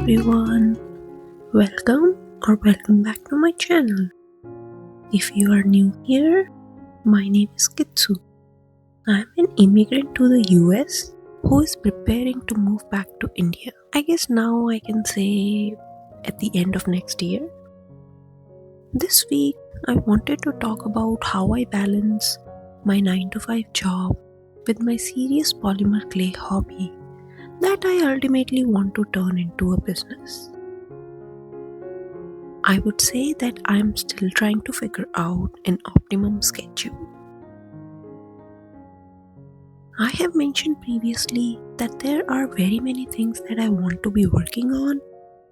everyone, welcome back to my channel. If you are new here, my name is Kitsu. I am an immigrant to the US who is preparing to move back to India. I guess now I can say at the end of next year. This week I wanted to talk about how I balance my 9 to 5 job with my serious polymer clay hobby that I ultimately want to turn into a business. I would say that I am still trying to figure out an optimum schedule. I have mentioned previously that there are very many things that I want to be working on,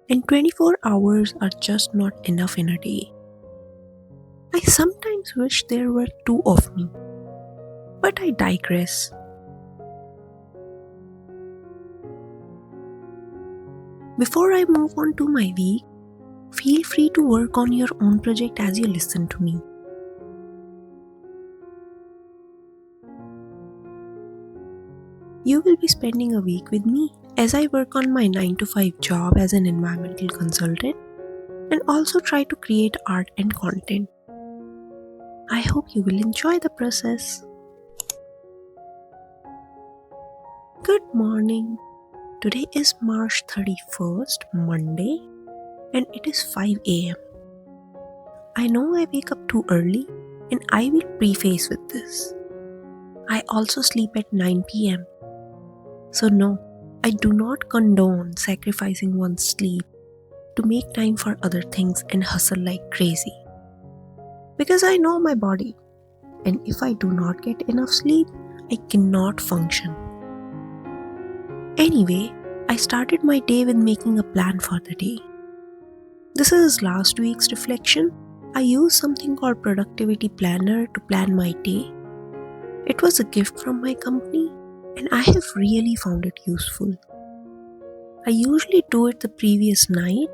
and 24 hours are just not enough in a day. I sometimes wish there were two of me, but I digress. Before I move on to my week, feel free to work on your own project as you listen to me. You will be spending a week with me as I work on my 9 to 5 job as an environmental consultant and also try to create art and content. I hope you will enjoy the process. Good morning. Today is March 31st, Monday, and it is 5 am. I know I wake up too early, and I will preface with this. I also sleep at 9 pm. So no, I do not condone sacrificing one's sleep to make time for other things and hustle like crazy. Because I know my body, and if I do not get enough sleep, I cannot function. Anyway, I started my day with making a plan for the day. This is last week's reflection. I used something called Productivity Planner to plan my day. It was a gift from my company, and I have really found it useful. I usually do it the previous night,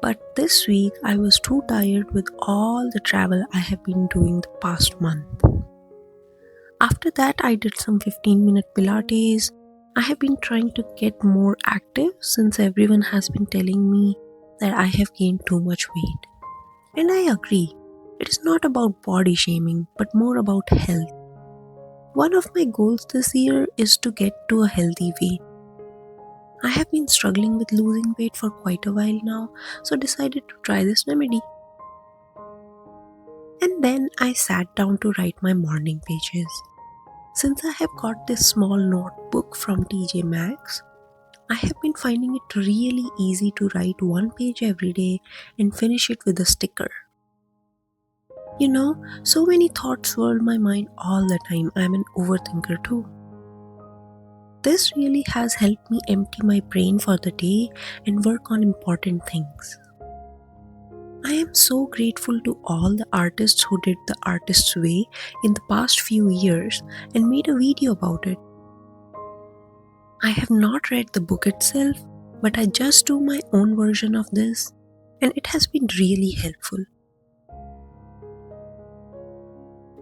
but this week I was too tired with all the travel I have been doing the past month. After that, I did some 15-minute Pilates. I have been trying to get more active since everyone has been telling me that I have gained too much weight. And I agree, it is not about body shaming but more about health. One of my goals this year is to get to a healthy weight. I have been struggling with losing weight for quite a while now, so decided to try this remedy. And then I sat down to write my morning pages. Since I have got this small notebook from TJ Maxx, I have been finding it really easy to write one page every day and finish it with a sticker. You know, so many thoughts swirl my mind all the time. I'm an overthinker too. This really has helped me empty my brain for the day and work on important things. I am so grateful to all the artists who did the artist's way in the past few years and made a video about it. I have not read the book itself, but I just do my own version of this, and it has been really helpful.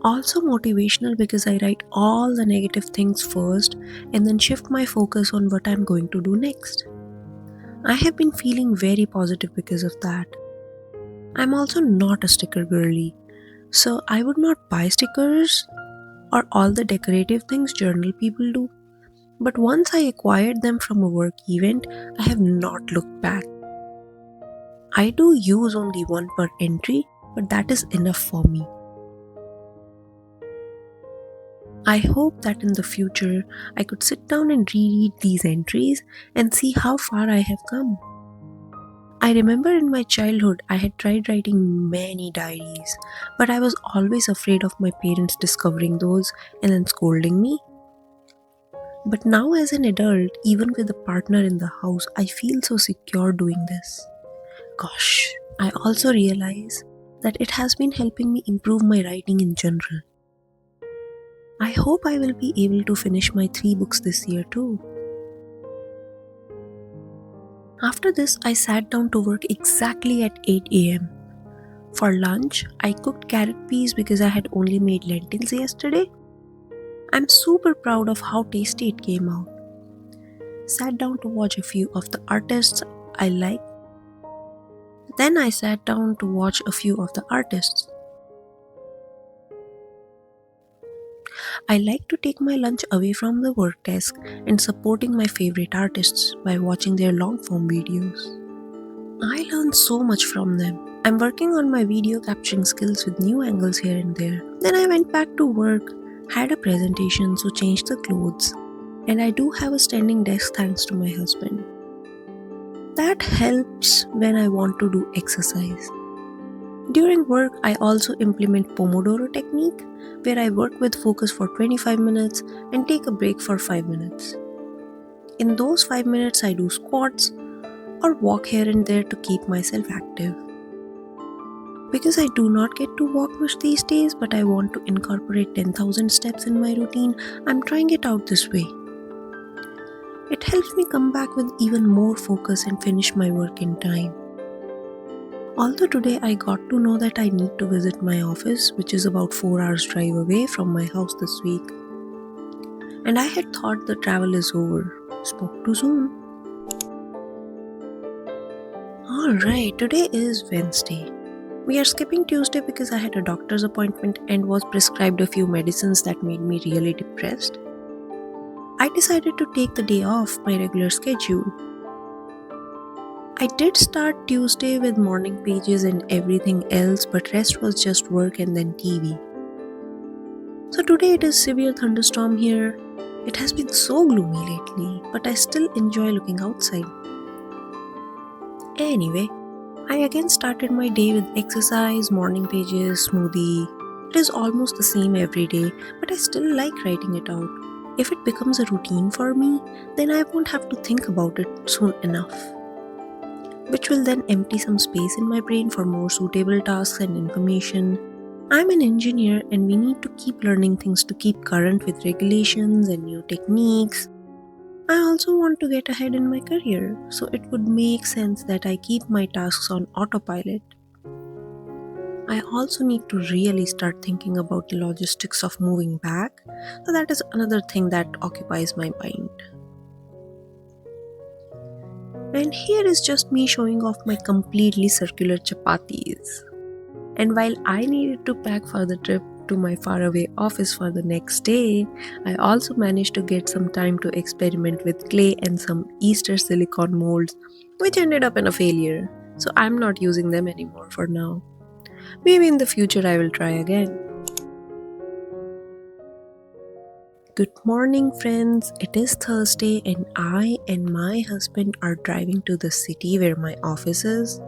Also motivational because I write all the negative things first and then shift my focus on what I'm going to do next. I have been feeling very positive because of that. I'm also not a sticker girly, so I would not buy stickers or all the decorative things journal people do. But once I acquired them from a work event, I have not looked back. I do use only one per entry, but that is enough for me. I hope that in the future I could sit down and reread these entries and see how far I have come. I remember in my childhood I had tried writing many diaries, but I was always afraid of my parents discovering those and then scolding me. But now as an adult, even with a partner in the house, I feel so secure doing this. Gosh, I also realize that it has been helping me improve my writing in general. I hope I will be able to finish my 3 books this year too. After this, I sat down to work exactly at 8 am. For lunch, I cooked carrot peas because I had only made lentils yesterday. I'm super proud of how tasty it came out. Sat down to watch a few of the artists I like. Then I sat down to watch a few of the artists. I like to take my lunch away from the work desk and supporting my favorite artists by watching their long form videos. I learn so much from them. I'm working on my video capturing skills with new angles here and there. Then I went back to work, had a presentation, so changed the clothes. And I do have a standing desk thanks to my husband. That helps when I want to do exercise. During work, I also implement Pomodoro technique where I work with focus for 25 minutes and take a break for 5 minutes. In those 5 minutes, I do squats or walk here and there to keep myself active. Because I do not get to walk much these days, but I want to incorporate 10,000 steps in my routine, I'm trying it out this way. It helps me come back with even more focus and finish my work in time. Although today I got to know that I need to visit my office, which is about 4 hours drive away from my house this week. And I had thought the travel is over. Spoke too soon. Alright, today is Wednesday. We are skipping Tuesday because I had a doctor's appointment and was prescribed a few medicines that made me really depressed. I decided to take the day off my regular schedule. I did start Tuesday with morning pages and everything else, but rest was just work and then TV. So today it is severe thunderstorm here. It has been so gloomy lately, but I still enjoy looking outside. Anyway, I again started my day with exercise, morning pages, smoothie. It is almost the same every day, but I still like writing it out. If it becomes a routine for me, then I won't have to think about it soon enough, which will then empty some space in my brain for more suitable tasks and information. I'm an engineer and we need to keep learning things to keep current with regulations and new techniques. I also want to get ahead in my career, so it would make sense that I keep my tasks on autopilot. I also need to really start thinking about the logistics of moving back, so that is another thing that occupies my mind. And here is just me showing off my completely circular chapatis. And while I needed to pack for the trip to my faraway office for the next day, I also managed to get some time to experiment with clay and some Easter silicone molds, which ended up in a failure. So I'm not using them anymore for now. Maybe in the future I will try again. Good morning, friends. It is Thursday and I and my husband are driving to the city where my office is.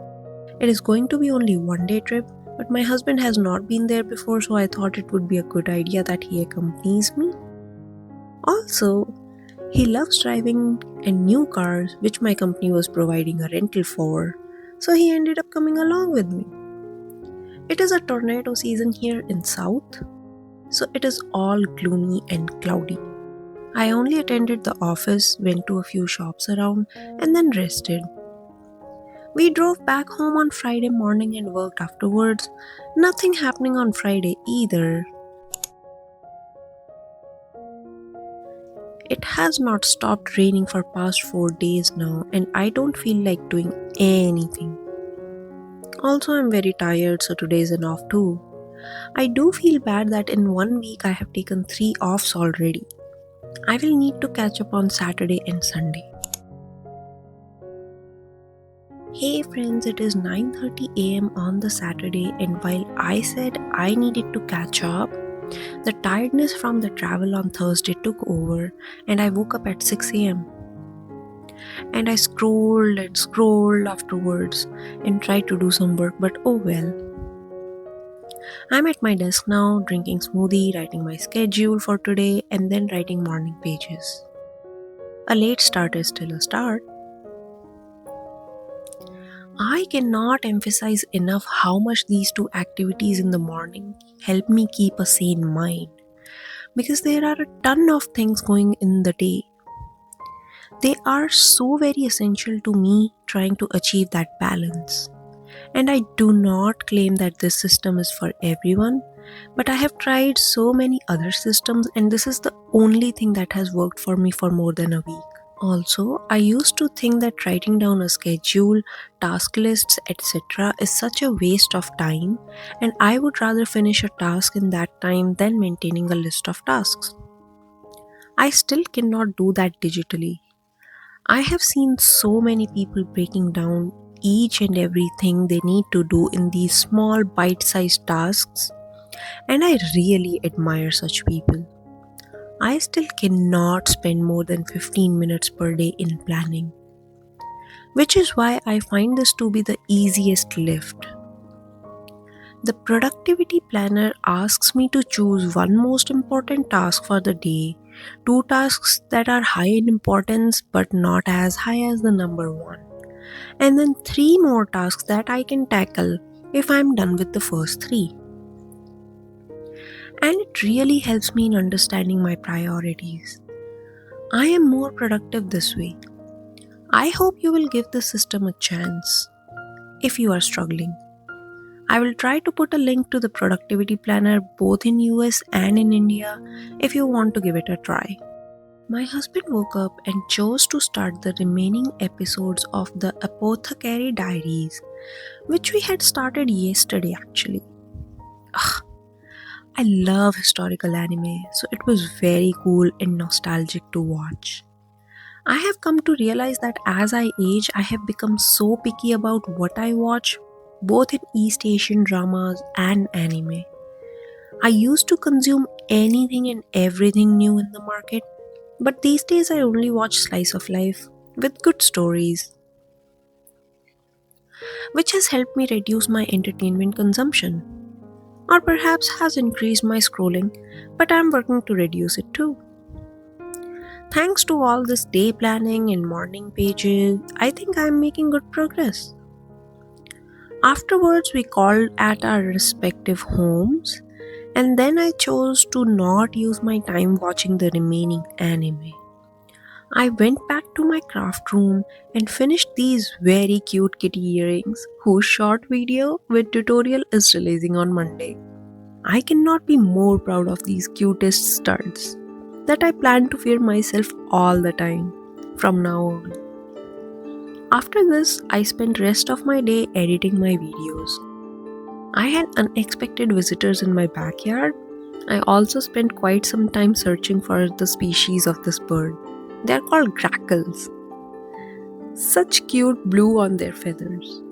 It is going to be only one day trip, but my husband has not been there before, so I thought it would be a good idea that he accompanies me. Also, he loves driving and new cars, which my company was providing a rental for, so he ended up coming along with me. It is a tornado season here in South, so it is all gloomy and cloudy. I only attended the office, went to a few shops around, and then rested. We drove back home on Friday morning and worked afterwards. Nothing happening on Friday either. It has not stopped raining for past 4 days now and I don't feel like doing anything. Also, I'm very tired, so today is an off too. I do feel bad that in 1 week I have taken 3 offs already. I will need to catch up on Saturday and Sunday. Hey friends, it is 9:30 am on the Saturday and while I said I needed to catch up, the tiredness from the travel on Thursday took over and I woke up at 6 am. And I scrolled and scrolled afterwards and tried to do some work, but oh well. I'm at my desk now, drinking smoothie, writing my schedule for today, and then writing morning pages. A late start is still a start. I cannot emphasize enough how much these two activities in the morning help me keep a sane mind, because there are a ton of things going in the day. They are so very essential to me trying to achieve that balance. And I do not claim that this system is for everyone, but I have tried so many other systems and this is the only thing that has worked for me for more than a week. Also, I used to think that writing down a schedule, task lists, etc. is such a waste of time, and I would rather finish a task in that time than maintaining a list of tasks. I still cannot do that digitally. I have seen so many people breaking down each and everything they need to do in these small bite sized tasks, and I really admire such people. I still cannot spend more than 15 minutes per day in planning, which is why I find this to be the easiest lift. The productivity planner asks me to choose one most important task for the day, two tasks that are high in importance but not as high as the number one, and then three more tasks that I can tackle if I'm done with the first three. And it really helps me in understanding my priorities. I am more productive this way. I hope you will give the system a chance if you are struggling. I will try to put a link to the productivity planner both in US and in India if you want to give it a try. My husband woke up and chose to start the remaining episodes of the Apothecary Diaries, which we had started yesterday actually. Ugh, I love historical anime, so it was very cool and nostalgic to watch. I have come to realize that as I age, I have become so picky about what I watch, both in East Asian dramas and anime. I used to consume anything and everything new in the market, but these days I only watch slice of life with good stories, which has helped me reduce my entertainment consumption. Or perhaps has increased my scrolling, but I'm working to reduce it too. Thanks to all this day planning and morning pages, I think I'm making good progress. Afterwards, we called at our respective homes, and then I chose to not use my time watching the remaining anime. I went back to my craft room and finished these very cute kitty earrings whose short video with tutorial is releasing on Monday. I cannot be more proud of these cutest studs that I plan to wear myself all the time from now on. After this, I spent rest of my day editing my videos. I had unexpected visitors in my backyard. I also spent quite some time searching for the species of this bird. They are called grackles. Such cute blue on their feathers.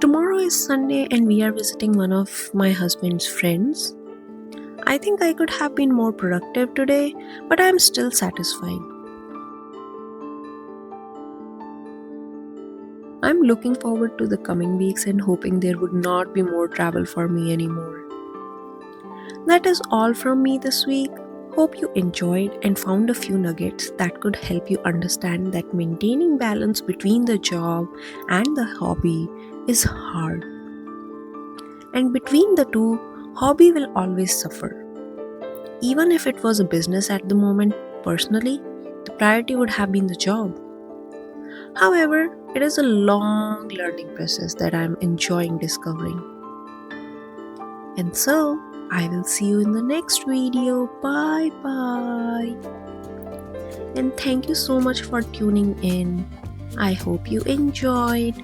Tomorrow is Sunday and we are visiting one of my husband's friends. I think I could have been more productive today, but I am still satisfied. I'm looking forward to the coming weeks and hoping there would not be more travel for me anymore. That is all from me this week. Hope you enjoyed and found a few nuggets that could help you understand that maintaining balance between the job and the hobby is hard. And between the two, hobby will always suffer. Even if it was a business at the moment, personally, the priority would have been the job. However, it is a long learning process that I am enjoying discovering. And so, I will see you in the next video. Bye bye. And thank you so much for tuning in. I hope you enjoyed.